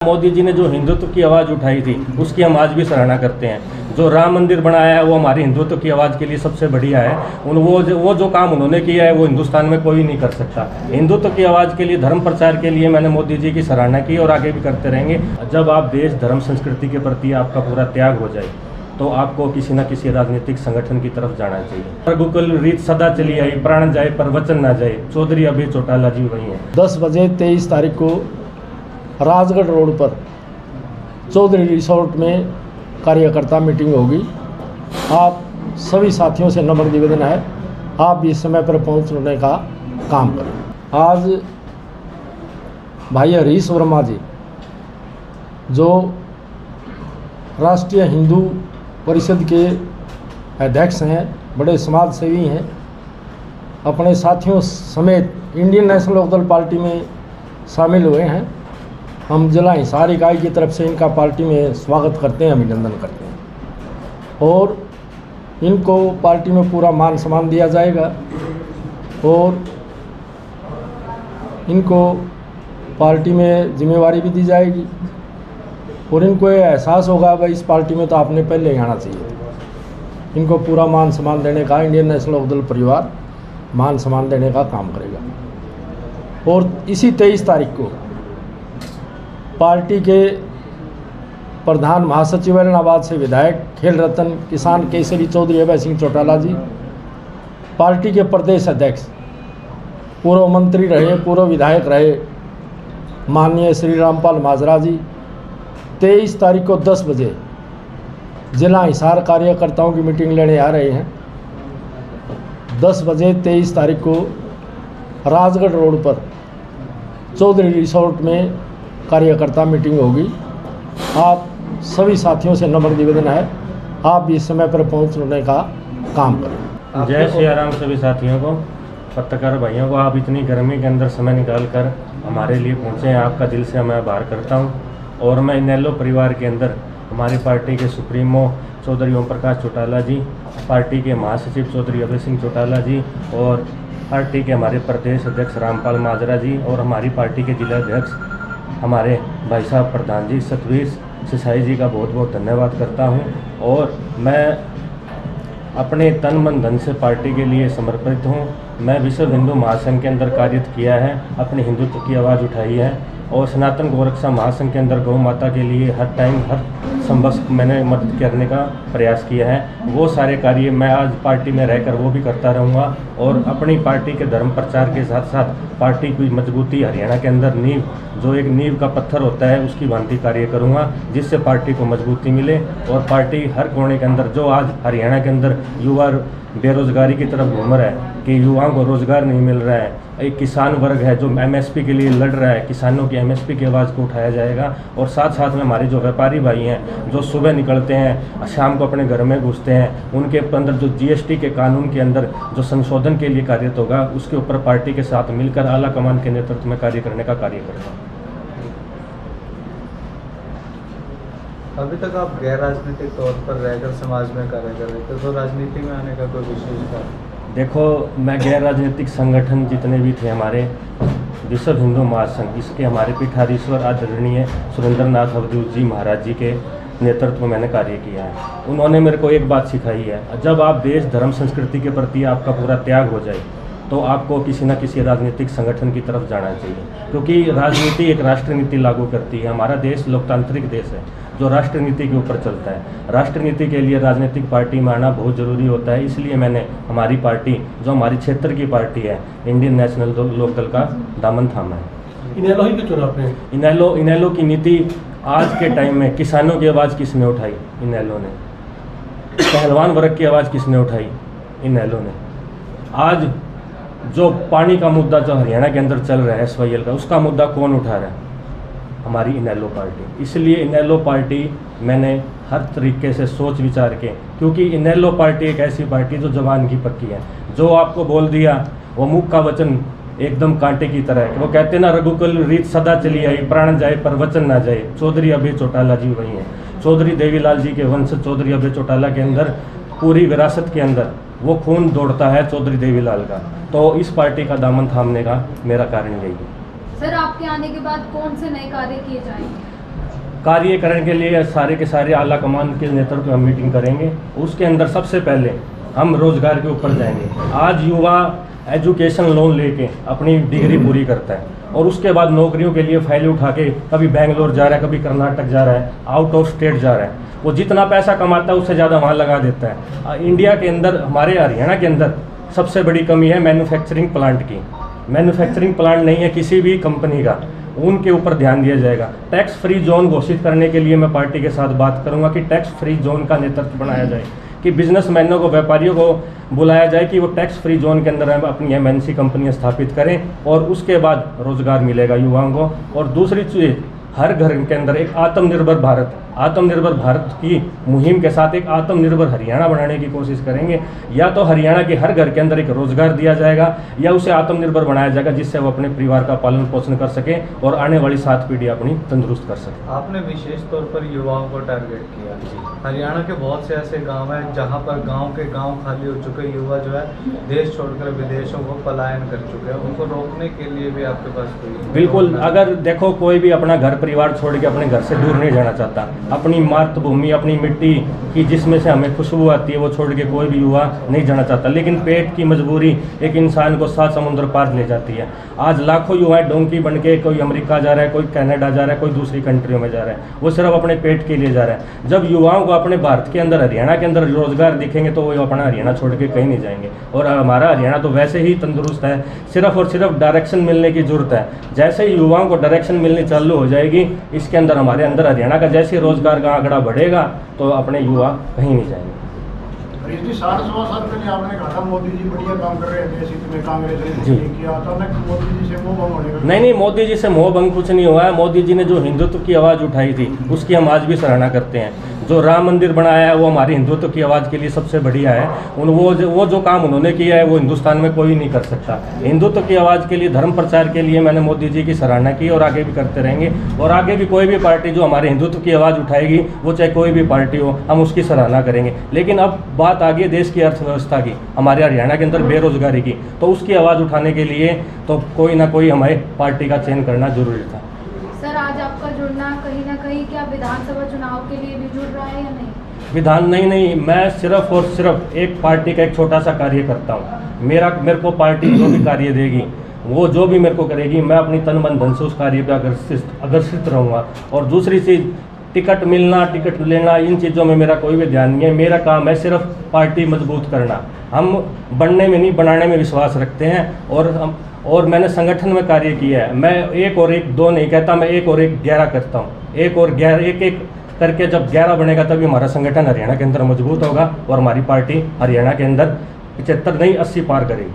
मोदी जी ने जो हिंदुत्व की आवाज़ उठाई थी उसकी हम आज भी सराहना करते हैं। जो राम मंदिर बनाया है वो हमारी हिंदुत्व की आवाज़ के लिए सबसे बढ़िया है। वो जो काम उन्होंने किया है वो हिंदुस्तान में कोई नहीं कर सकता। हिंदुत्व की आवाज़ के लिए, धर्म प्रचार के लिए मैंने मोदी जी की सराहना की और आगे भी करते रहेंगे। जब आप देश, धर्म, संस्कृति के प्रति आपका पूरा त्याग हो जाए तो आपको किसी न किसी राजनीतिक संगठन की तरफ जाना चाहिए। रघुकुल रीत सदा चली आई, प्राण जाए पर वचन ना जाए, चौधरी अभय चौटाला जी वही हैं। 10 बजे 23 तारीख को राजगढ़ रोड पर चौधरी रिसोर्ट में कार्यकर्ता मीटिंग होगी। आप सभी साथियों से नम्र निवेदन है, आप भी इस समय पर पहुंचने का काम करें। आज भाई हरीश वर्मा जी जो राष्ट्रीय हिंदू परिषद के अध्यक्ष हैं, बड़े समाज सेवी हैं, अपने साथियों समेत इंडियन नेशनल लोकदल पार्टी में शामिल हुए हैं। हम जिला हिसार इकाई की तरफ से इनका पार्टी में स्वागत करते हैं, अभिनंदन करते हैं और इनको पार्टी में पूरा मान सम्मान दिया जाएगा और इनको पार्टी में जिम्मेवारी भी दी जाएगी और इनको ये एहसास होगा भाई इस पार्टी में तो आपने पहले ही आना चाहिए था। इनको पूरा मान सम्मान देने का इंडियन नेशनल लोकदल परिवार मान सम्मान देने का काम करेगा। और इसी 23 तारीख को पार्टी के प्रधान महासचिव ऐलनाबाद से विधायक खेल रत्न किसान केसरी चौधरी अभय सिंह चौटाला जी, पार्टी के प्रदेश अध्यक्ष, पूर्व मंत्री रहे, पूर्व विधायक रहे माननीय श्री रामपाल माजरा जी 23 तारीख को 10 बजे जिला हिसार कार्यकर्ताओं की मीटिंग लेने आ रहे हैं। 10 बजे 23 तारीख को राजगढ़ रोड पर चौधरी रिसोर्ट में कार्यकर्ता मीटिंग होगी। आप सभी साथियों से नम्र निवेदन है, आप भी इस समय पर पहुंचने का काम करें। जय श्री राम सभी साथियों को, पत्रकार भाइयों को, आप इतनी गर्मी के अंदर समय निकाल कर हमारे लिए पहुँचे हैं, आपका दिल से मैं आभार करता हूँ। और मैं इनेलो परिवार के अंदर हमारी पार्टी के सुप्रीमो चौधरी ओम प्रकाश चौटाला जी, पार्टी के महासचिव चौधरी अभय सिंह चौटाला जी और पार्टी के हमारे प्रदेश अध्यक्ष रामपाल माजरा जी और हमारी पार्टी के जिला अध्यक्ष हमारे भाई साहब प्रधान जी सतवीर सिसाई जी का बहुत बहुत धन्यवाद करता हूं। और मैं अपने तन मन धन से पार्टी के लिए समर्पित हूं। मैं विश्व हिंदू महासंघ के अंदर कार्य किया है, अपने हिंदुत्व की आवाज़ उठाई है और सनातन गौरक्षा महासंघ के अंदर गौ माता के लिए हर टाइम हर संभव मैंने मदद करने का प्रयास किया है। वो सारे कार्य मैं आज पार्टी में रहकर वो भी करता रहूँगा और अपनी पार्टी के धर्म प्रचार के साथ साथ पार्टी की मजबूती हरियाणा के अंदर नींव, जो एक नींव का पत्थर होता है, उसकी भांति कार्य करूँगा जिससे पार्टी को मजबूती मिले और पार्टी हर कोने के अंदर, जो आज हरियाणा के अंदर युवा बेरोजगारी की तरफ घूम रहा है कि युवाओं को रोजगार नहीं मिल रहा है, एक किसान वर्ग है जो एमएसपी के लिए लड़ रहा है, किसानों की एमएसपी की आवाज़ को उठाया जाएगा। और साथ साथ में हमारे जो व्यापारी भाई हैं जो सुबह निकलते हैं शाम को अपने घर में घुसते हैं, उनके अंदर जो जीएसटी के कानून के अंदर जो संशोधन के लिए कार्यरत होगा उसके ऊपर पार्टी के साथ मिलकर आला कमान के नेतृत्व में कार्य करने का कार्य करेगा। अभी तक आप गैर राजनीतिक तौर पर रहकर समाज में कार्य कर रहे थे, तो राजनीति में आने का कोई विशेष कारण? देखो, मैं गैर राजनीतिक संगठन जितने भी थे हमारे विश्व हिंदू महासंघ, इसके हमारे पीठाधीश्वर आदरणीय सुरेंद्र नाथ अवधूत जी महाराज जी के नेतृत्व में मैंने कार्य किया है। उन्होंने मेरे को एक बात सिखाई है, जब आप देश, धर्म, संस्कृति के प्रति आपका पूरा त्याग हो जाए तो आपको किसी न किसी राजनीतिक संगठन की तरफ जाना चाहिए, क्योंकि राजनीति एक राष्ट्र नीति लागू करती है। हमारा देश लोकतांत्रिक देश है जो राष्ट्र नीति के ऊपर चलता है। राष्ट्र नीति के लिए राजनीतिक पार्टी में आना बहुत ज़रूरी होता है। इसलिए मैंने हमारी पार्टी, जो हमारी क्षेत्र की पार्टी है, इंडियन नेशनल लोकदल का दामन थामा है। इनेलो ही क्यों चुना आपने? इनेलो की नीति आज के टाइम में किसानों की आवाज़ किसने उठाई? इनेलो ने। पहलवान वर्ग की आवाज़ किसने उठाई? इनेलो ने। आज जो पानी का मुद्दा जो हरियाणा के अंदर चल रहा है SYL का, उसका मुद्दा कौन उठा रहा है? हमारी इनेलो पार्टी। इसलिए इनेलो पार्टी मैंने हर तरीके से सोच विचार के, क्योंकि इनेलो पार्टी एक ऐसी पार्टी जो जवान की पक्की है, जो आपको बोल दिया वो मुख का वचन एकदम कांटे की तरह है। वो कहते ना, रघुकुल रीत सदा चली आई, प्राण जाए पर वचन ना जाए, चौधरी अभय चौटाला जी वही हैं। चौधरी देवीलाल जी के वंश चौधरी अभय चौटाला के अंदर पूरी विरासत के अंदर वो खून दौड़ता है चौधरी देवीलाल का। तो इस पार्टी का दामन थामने का मेरा कारण यही है। सर, आपके आने के बाद कौन से नए कार्य किए जाएंगे? कार्यकरण के लिए सारे के सारे आला कमान के नेतृत्व में मीटिंग करेंगे। उसके अंदर सबसे पहले हम रोजगार के ऊपर जाएंगे। आज युवा एजुकेशन लोन लेके अपनी डिग्री पूरी करता है और उसके बाद नौकरियों के लिए फाइलें उठा के कभी बेंगलोर जा रहा है, कभी कर्नाटक जा रहा है, आउट ऑफ स्टेट जा रहा है। वो जितना पैसा कमाता है उससे ज़्यादा वहाँ लगा देता है। इंडिया के अंदर, हमारे हरियाणा के अंदर सबसे बड़ी कमी है मैन्युफैक्चरिंग प्लांट की। मैन्युफैक्चरिंग प्लांट नहीं है किसी भी कंपनी का, उनके ऊपर ध्यान दिया जाएगा। टैक्स फ्री जोन घोषित करने के लिए मैं पार्टी के साथ बात करूंगा कि टैक्स फ्री जोन का नेतृत्व बनाया जाए, कि बिजनेसमैनों को, व्यापारियों को बुलाया जाए कि वो टैक्स फ्री जोन के अंदर अपनी MNC कंपनियां स्थापित करें और उसके बाद रोजगार मिलेगा युवाओं को। और दूसरी चीज़, हर घर के अंदर एक आत्मनिर्भर भारत की मुहिम के साथ एक आत्मनिर्भर हरियाणा बनाने की कोशिश करेंगे। या तो हरियाणा के हर घर के अंदर एक रोजगार दिया जाएगा या उसे आत्मनिर्भर बनाया जाएगा, जिससे वो अपने परिवार का पालन पोषण कर सके और आने वाली 7 पीढ़ी अपनी तंदुरुस्त कर सके। आपने विशेष तौर पर युवाओं को टारगेट किया। हरियाणा के बहुत से ऐसे गांव हैं जहां पर गांव के गांव खाली हो चुके, युवा जो है देश छोड़कर विदेशों को पलायन कर चुके हैं। उनको रोकने के लिए भी आपके पास कोई? बिल्कुल, अगर देखो कोई भी अपना घर परिवार छोड़ के अपने घर से दूर नहीं जाना चाहता, अपनी मातृभूमि, अपनी मिट्टी की जिसमें से हमें खुशबू आती है, वो छोड़ के कोई भी युवा नहीं जाना चाहता। लेकिन पेट की मजबूरी एक इंसान को 7 समुद्र पार ले जाती है। आज लाखों युवा डोंकी बन के कोई अमेरिका जा रहा है, कोई कनाडा जा रहा है, कोई दूसरी कंट्रियों में जा रहा है, वो सिर्फ अपने पेट के लिए जा रहा है। जब युवाओं को अपने भारत के अंदर, हरियाणा के अंदर रोजगार दिखेंगे तो वो अपना हरियाणा छोड़ के कहीं नहीं जाएंगे। और हमारा हरियाणा तो वैसे ही तंदुरुस्त है, सिर्फ और सिर्फ डायरेक्शन मिलने की जरूरत है। जैसे ही युवाओं को डायरेक्शन मिलनी चालू हो जाएगी, इसके अंदर हमारे अंदर हरियाणा का जैसे रोजगार का आंकड़ा बढ़ेगा तो अपने युवा कहीं नहीं जाएंगे। पिछली 60-100 साल पहले आपने कहा था मोदी जी बढ़िया काम कर रहे थे, इसी में कांग्रेस जी ने किया था, मोदी जी से मोह भंग होने का? नहीं, मोदी जी से मोह भंग कुछ नहीं हुआ है। मोदी जी ने जो हिंदुत्व की आवाज़ उठाई थी उसकी हम आज भी सराहना करते हैं। जो राम मंदिर बनाया है वो हमारी हिंदुत्व की आवाज़ के लिए सबसे बढ़िया है। वो जो काम उन्होंने किया है वो हिंदुस्तान में कोई नहीं कर सकता। हिंदुत्व की आवाज़ के लिए, धर्म प्रचार के लिए मैंने मोदी जी की सराहना की और आगे भी करते रहेंगे। और आगे भी कोई भी पार्टी जो हमारे हिंदुत्व की आवाज़ उठाएगी, वो चाहे कोई भी पार्टी हो, हम उसकी सराहना करेंगे। लेकिन अब बात आ गई देश की अर्थव्यवस्था की, हमारे हरियाणा के अंदर बेरोजगारी की, तो उसकी आवाज़ उठाने के लिए तो कोई ना कोई हमारे पार्टी का चयन करना जरूरी था। सर, आज आपका जुड़ना कहीं ना कहीं क्या विधानसभा चुनाव के लिए भी जुड़ रहा है या नहीं? नहीं, मैं सिर्फ और सिर्फ एक पार्टी का एक छोटा सा कार्य करता हूँ। मेरे को पार्टी जो भी कार्य देगी, वो जो भी मेरे को करेगी, मैं अपनी तन मन धन से उस कार्य पे अग्रसित रहूँगा। और दूसरी चीज़, टिकट मिलना, टिकट लेना, इन चीज़ों में मेरा कोई भी ध्यान नहीं है। मेरा काम है सिर्फ पार्टी मजबूत करना। हम बनने में नहीं, बनाने में विश्वास रखते हैं। और मैंने संगठन में कार्य किया है। मैं 1 और 1 2 नहीं कहता, मैं 1 और 1 11 करता हूँ। 1 और 11 एक करके जब 11 बनेगा तभी हमारा संगठन हरियाणा के अंदर मजबूत होगा और हमारी पार्टी हरियाणा के अंदर 75 नहीं 80 पार करेगी।